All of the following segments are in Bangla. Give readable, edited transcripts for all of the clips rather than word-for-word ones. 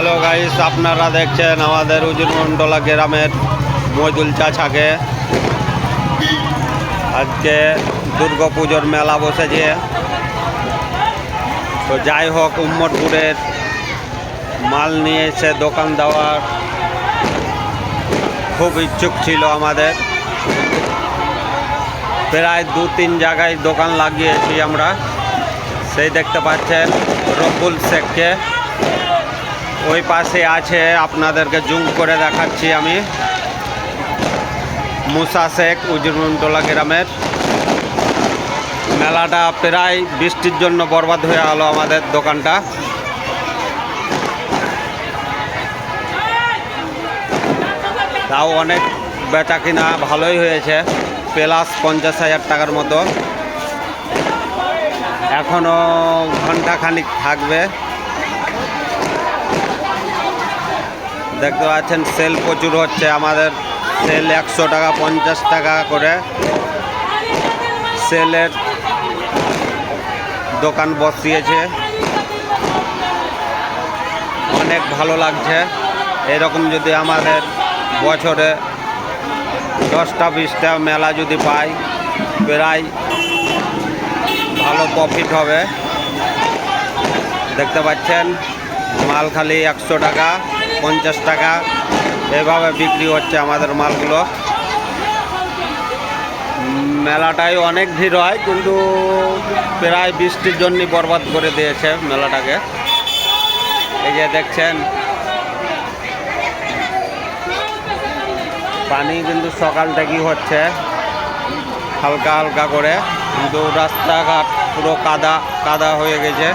হ্যালো গাইস, আপনারা দেখছেন আমাদের উজিরমন্ডলা গ্রামের মইদুল চাচাকে। আজকে দুর্গাপুজোর মেলা বসেছে। তো যাই হোক, উম্মদপুরের মাল নিয়ে এসে দোকান দেওয়ার খুব ইচ্ছুক ছিল আমাদের। প্রায় 2-3 জায়গায় দোকান লাগিয়েছি আমরা। সেই দেখতে পাচ্ছেন রব্বুল শেখকে, ওই পাশে আছে, আপনাদেরকে জুম করে দেখাচ্ছি আমি, মুসা শেখ, উজিরমন্ডলা গ্রামের। মেলাটা প্রায় বৃষ্টির জন্য বরবাদ হয়ে গেল আমাদের দোকানটা। তাও অনেক বেচা কিনা ভালোই হয়েছে, প্লাস 50,000 টাকার মতো। এখনও ঘন্টাখানিক থাকবে। দেখতে পাচ্ছেন সেল প্রচুর হচ্ছে আমাদের। সেল 100 টাকা 50 টাকা করে সেলের দোকান বসিয়েছে। অনেক ভালো লাগছে। এরকম যদি আমাদের বছরে 10টা-20টা মেলা যদি পাই, প্রায় ভালো প্রফিট হবে। দেখতে পাচ্ছেন মাল খালি 100 টাকা 50 টাকা এভাবে বিক্রি হচ্ছে আমাদের মালগুলো। মেলাটায় অনেক ভিড় হয়, কিন্তু প্রায় বৃষ্টির জন্যই বরবাদ করে দিয়েছে মেলাটাকে। এই যে দেখছেন পানি কিন্তু সকাল থেকেই হচ্ছে হালকা হালকা করে, কিন্তু রাস্তাঘাট পুরো কাদা কাদা হয়ে গেছে।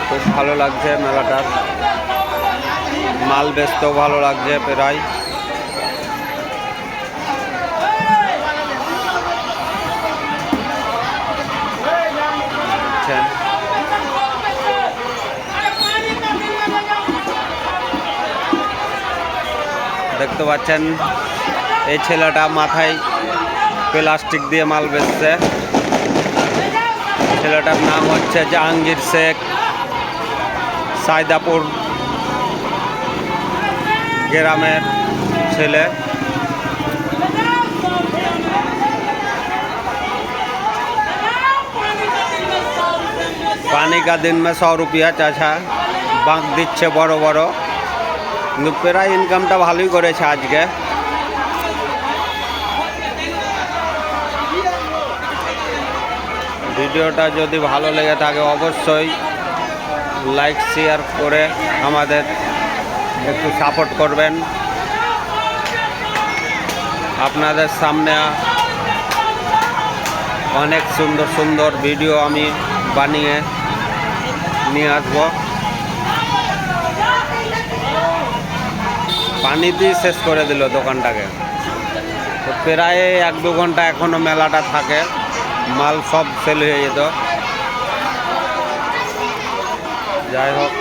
খুব ভালো লাগছে মেলাটার, মাল বেচতেও ভালো লাগছে। প্রায় দেখতে পাচ্ছেন এই ছেলেটা মাথায় প্লাস্টিক দিয়ে মাল বেচছে। ছেলেটার নাম হচ্ছে জাহাঙ্গীর শেখ, সাইদাপুর গ্রামের ছেলে। पानी का दिन में 100 रुपया চাচা বাঁক দিচ্ছে বড় বড়, কিন্তু প্রায় ইনকামটা ভালোই করেছে আজকে। ভিডিওটা যদি ভালো লেগে থাকে অবশ্যই লাইক শেয়ার করে আমাদের একটু সাপোর্ট করবেন। আপনাদের সামনে অনেক সুন্দর সুন্দর ভিডিও আমি বানিয়ে নিয়ে আসবো। পানি দিয়ে শেষ করে দিল দোকানটাকে। তো প্রায় 1-2 ঘন্টা এখনো মেলাটা থাকে, মাল সব সেল হয়ে যেত। যাই হোক,